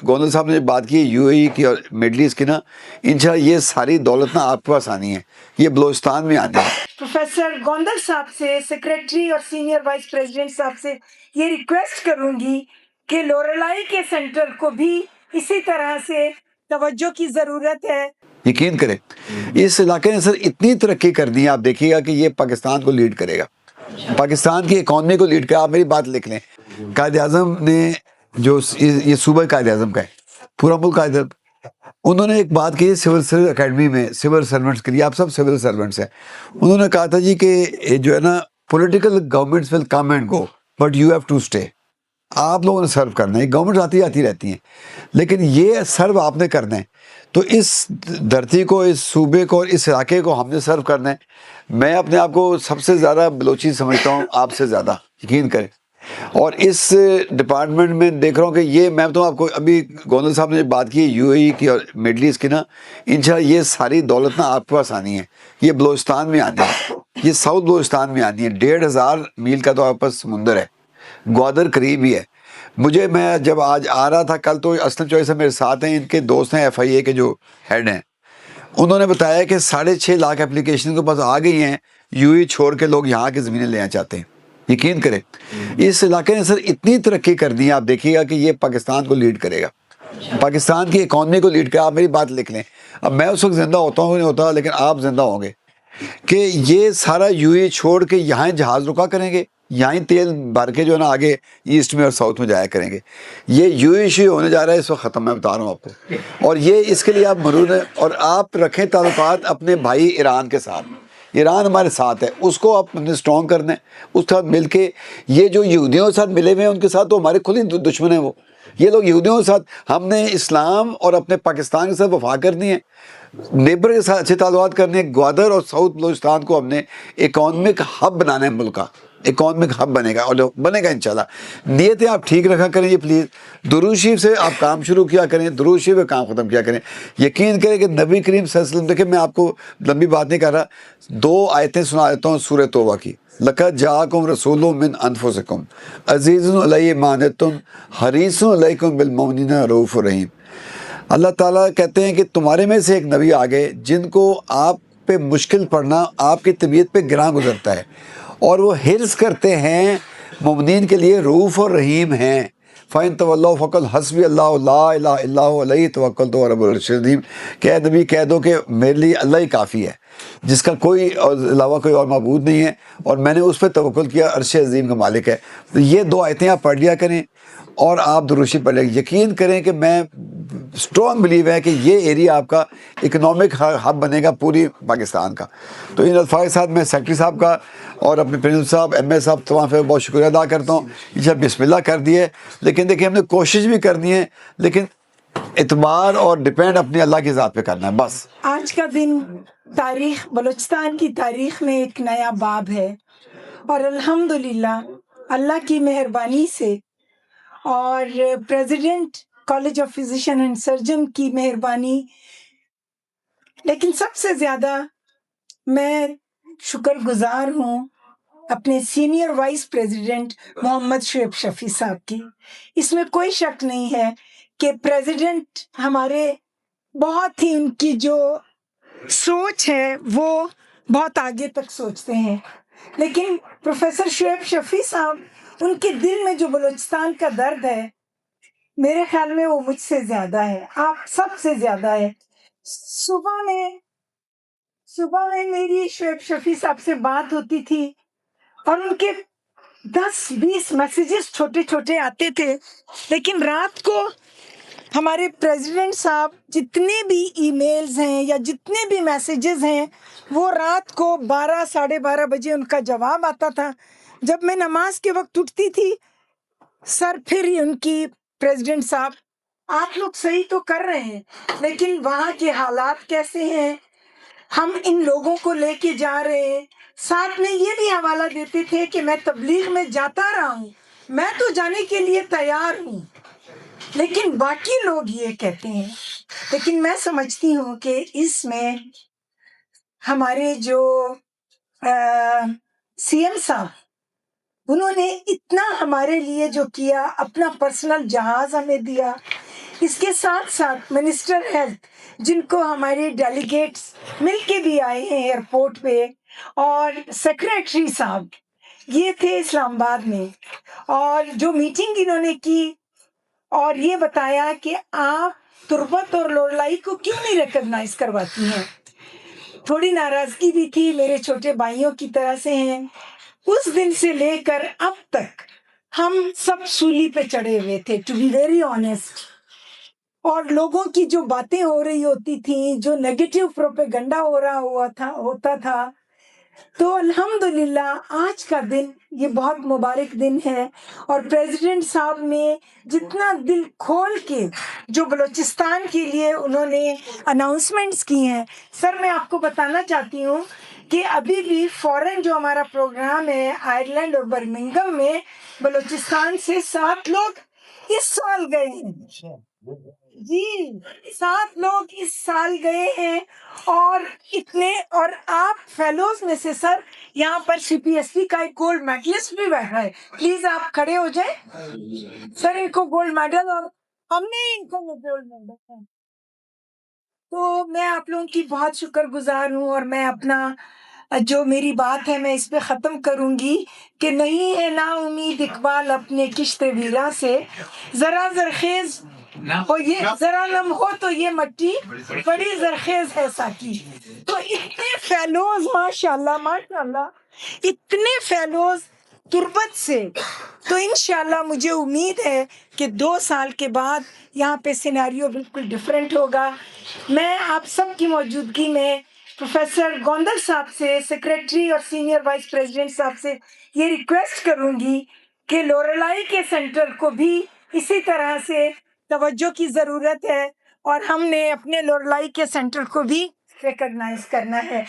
Governor صاحب نے جو بات کی یو اے ای کی اور مڈل ایسٹ کی نا، انشاءاللہ یہ ساری دولت نا آپ کے پاس آنی ہے، یہ بلوچستان میں آنی ہے۔ پروفیسر گوندل صاحب سے، سیکریٹری اور سینئر وائس پریزیڈنٹ صاحب سے یہ ریکویسٹ کروں گی کہ لوریلائی کے سینٹر کو بھی اسی طرح سے توجہ کی ضرورت ہے۔ یقین کریں اس علاقے نے سر اتنی ترقی کر دی ہے، آپ دیکھیے گا کہ یہ پاکستان کو لیڈ کرے گا، پاکستان کی اکانومی کو لیڈ کرے۔ آپ میری بات لکھ لیں، قائد اعظم نے جو یہ صوبہ قائد اعظم کا ہے، پورا ملک قائد اعظم، انہوں نے ایک بات کی سول سروس اکیڈمی میں سول سرونٹس کے لیے، آپ سب سول سرونٹس ہیں، انہوں نے کہا تھا جی کہ جو ہے نا political governments will come and go but you have to stay. آپ لوگوں نے سرو کرنا ہے، گورنمنٹ آتی رہتی ہیں لیکن یہ سرو آپ نے کرنا ہے۔ تو اس دھرتی کو، اس صوبے کو اور اس علاقے کو ہم نے سرو کرنا ہے۔ میں اپنے آپ کو سب سے زیادہ بلوچی سمجھتا ہوں، آپ سے زیادہ، یقین کریں۔ اور اس ڈپارٹمنٹ میں دیکھ رہا ہوں کہ یہ میں تو آپ کو ابھی گورنر صاحب نے جو بات کی یو اے ای کی اور مڈل ایسٹ کی نا، انشاءاللہ یہ ساری دولت نا آپ کے پاس آنی ہے، یہ بلوچستان میں آنی ہے، یہ ساؤتھ بلوچستان میں آنی ہے۔ 1500 میل کا تو آپ پاس سمندر ہے، گوادر قریب ہی ہے۔ میں جب آج آ رہا تھا، کل تو اسلم چوہے صاحب میرے ساتھ ہیں، ان کے دوست ہیں ایف آئی اے کے جو ہیڈ ہیں، انہوں نے بتایا کہ 6.5 لاکھ اپلیکیشن کے پاس آ گئی ہیں، یو اے چھوڑ کے لوگ یہاں کی زمینیں لینا چاہتے ہیں۔ یقین کریں اس علاقے نے سر اتنی ترقی کر دی ہے، آپ دیکھیے گا کہ یہ پاکستان کو لیڈ کرے گا، پاکستان کی اکانومی کو لیڈ کرے۔ آپ میری بات لکھ لیں، اب میں اس وقت زندہ ہوتا ہوں نہیں ہوتا، لیکن آپ زندہ ہوں گے کہ یہ سارا یو اے چھوڑ کے یہاں جہاز رکا کریں گے، یہاں تیل بھر کے جو ہے نا آگے ایسٹ میں اور ساؤتھ میں جایا کریں گے۔ یہ یو اے ایشو ہونے جا رہا ہے اس وقت ختم، میں بتا رہا ہوں آپ کو، اور یہ اس کے لیے آپ مرون ہیں، اور آپ رکھیں تعلقات اپنے بھائی ایران کے ساتھ۔ ایران ہمارے ساتھ ہے، اس کو آپ نے اسٹرانگ کرنا ہے، اس کے ساتھ مل کے۔ یہ جو یہودیوں کے ساتھ ملے ہوئے ہیں ان کے ساتھ تو ہمارے کھلی دشمن ہیں وہ، یہ لوگ یہودیوں کے ساتھ۔ ہم نے اسلام اور اپنے پاکستان کے ساتھ وفا کرنی ہے، نیبر کے ساتھ اچھے تعلقات کرنے ہیں۔ گوادر اور ساؤتھ بلوچستان کو ہم نے اکانومک ہب بنانا ہے، ملک کا اکانومک ہب بنے گا، اور بنے گا انشاءاللہ۔ نیتیں آپ ٹھیک رکھا کریں یہ پلیز، درود شریف سے آپ کام شروع کیا کریں، درود شریف پہ کام ختم کیا کریں۔ یقین کریں کہ نبی کریم صلی اللہ علیہ وسلم، دیکھیں میں آپ کو لمبی بات نہیں کر رہا، 2 آیتیں سنا دیتا ہوں سورہ توبہ کی۔ لَقَدْ جَاءَكُمْ رَسُولٌ مِّنْ أَنفُسِكُمْ عَزِيزٌ عَلَيْهِ مَا عَنِتُّمْ حَرِيصٌ عَلَيْكُمْ بِالْمُؤْمِنِينَ رَءُوفٌ رَحِيمٌ۔ اللہ تعالیٰ کہتے ہیں کہ تمہارے میں سے ایک نبی آ گئے جن کو آپ پہ مشکل پڑنا آپ کی طبیعت پہ گراں گزرتا ہے، اور وہ حرص کرتے ہیں مومنین کے لیے، رؤوف اور رحیم ہیں۔ فَإِن تَوَلَّوْا فَقُلْ حَسْبِيَ اللَّهُ لَا إِلَٰهَ إِلَّا هُوَ عَلَيْهِ تَوَكَّلْتُ وَهُوَ رَبُّ الْعَرْشِ الْعَظِيمِ کہ اے نبی کہہ دو کہ میرے لیے اللہ ہی کافی ہے، جس کا کوئی علاوہ کوئی اور معبود نہیں ہے، اور میں نے اس پہ توکل کیا، عرش عظیم کا مالک ہے۔ تو یہ 2 آیتیں آپ پڑھ لیا کریں، اور آپ درود شریف پڑھ لیں۔ یقین کریں کہ میں اسٹرانگ بلیو ہے کہ یہ ایریا آپ کا اکنامک ہب بنے گا پوری پاکستان کا۔ تو ان الفاظ کے ساتھ میں سیکرٹری صاحب کا اور اپنے پرنسپل صاحب، ایم اے صاحب، تمام پہ بہت شکریہ ادا کرتا ہوں۔ یہ بسم اللہ کر دیے، لیکن دیکھیں ہم نے کوشش بھی کرنی ہے، لیکن اعتبار اور ڈپینڈ اپنی اللہ کی ذات پہ کرنا ہے بس۔ آج کا دن تاریخ، بلوچستان کی تاریخ میں ایک نیا باب ہے، اور الحمدللہ اللہ کی مہربانی سے اور president college of physician and surgeon کی مہربانی، لیکن سب سے زیادہ میں شکر گزار ہوں اپنے سینئر وائس پریزیڈنٹ محمد شعیب شفیع صاحب کی۔ اس میں کوئی شک نہیں ہے کہ پریزیڈنٹ ہمارے بہت ہی، ان کی جو سوچ ہے وہ بہت آگے تک سوچتے ہیں، لیکن پروفیسر شعیب شفیع صاحب، ان کے دل میں جو بلوچستان کا درد ہے، میرے خیال میں وہ مجھ سے زیادہ ہے، آپ سب سے زیادہ ہے۔ صبح میں میری شعیب شفیع صاحب سے بات ہوتی تھی، اور ان کے 10-20 میسیجز چھوٹے چھوٹے آتے تھے، لیکن رات کو ہمارے پریزیڈنٹ صاحب جتنے بھی ای میلز ہیں یا جتنے بھی میسیجز ہیں، وہ رات کو 12-12:30 بجے ان کا جواب آتا تھا۔ جب میں نماز کے وقت اٹھتی تھی، سر پھر ہی ان کی، پریزیڈنٹ صاحب آپ لوگ صحیح تو کر رہے ہیں، لیکن وہاں کے حالات کیسے ہیں، ہم ان لوگوں کو لے کے جا رہے ہیں۔ ساتھ میں یہ بھی حوالہ دیتے تھے کہ میں تبلیغ میں جاتا رہا ہوں، میں تو جانے کے لیے تیار ہوں، لیکن باقی لوگ یہ کہتے ہیں۔ لیکن میں سمجھتی ہوں کہ اس میں ہمارے جو سی ایم صاحب، انہوں نے اتنا ہمارے لیے جو کیا، اپنا پرسنل جہاز ہمیں دیا، اس کے ساتھ ساتھ منسٹر ہیلتھ جن کو ہمارے ڈیلیگیٹس مل کے بھی آئے ہیں ایئرپورٹ پہ، اور سیکریٹری صاحب یہ تھے اسلام آباد میں، اور جو میٹنگ انہوں نے کی اور یہ بتایا کہ آپ تربت اور لوڑلائی کو کیوں نہیں ریکگنائز کرواتی ہیں۔ تھوڑی ناراضگی بھی تھی، میرے چھوٹے بھائیوں کی طرح سے ہیں۔ اس دن سے لے کر اب تک ہم سب سولی پہ چڑھے ہوئے تھے، ٹو بی ویری آنیسٹ، اور لوگوں کی جو باتیں ہو رہی ہوتی تھیں، جو نیگیٹو پروپیگنڈا ہوتا تھا، تو الحمدللہ آج کا دن یہ بہت مبارک دن ہے، اور پریزیڈنٹ صاحب نے جتنا دل کھول کے جو بلوچستان کے لیے انہوں نے اناؤنسمنٹس کی ہیں، سر میں آپ کو بتانا چاہتی ہوں کہ ابھی بھی فورن جو ہمارا پروگرام ہے آئرلینڈ اور برمنگم میں، بلوچستان سے 7 لوگ اس سال گئے ہیں جی، 7 لوگ اس سال گئے ہیں، اور آپ فیلوز میں سے سر یہاں پر سی پی ایس سی کا ایک گولڈ میڈلسٹ بھی بیٹھا ہے، پلیز آپ کھڑے ہو جائیں سر، ان کو گولڈ میڈل، اور ہم نے ان کو وہ گولڈ میڈل، تو میں آپ لوگوں کی بہت شکر گزار ہوں، اور میں اپنا جو میری بات ہے میں اس پہ ختم کروں گی کہ نہیں ہے نا امید اقبال اپنے کشت ویراں سے، ذرا زرخیز ہو یہ، ذرا نم ہو تو یہ مٹی بڑی زرخیز ہے ساکی۔ تو اتنے فیلوز ماشاءاللہ اتنے فیلوز تربت سے، تو انشاءاللہ مجھے امید ہے کہ 2 سال کے بعد یہاں پہ سیناریو بالکل ڈیفرنٹ ہوگا۔ میں آپ سب کی موجودگی میں پروفیسر گوندل صاحب سے، سیکریٹری اور سینئر وائس پریزیڈنٹ صاحب سے یہ ریکویسٹ کروں گی کہ لوریلائی کے سینٹر کو بھی اسی طرح سے توجہ کی ضرورت ہے، اور ہم نے اپنے لوریلائی کے سینٹر کو بھی ریکگنائز کرنا ہے۔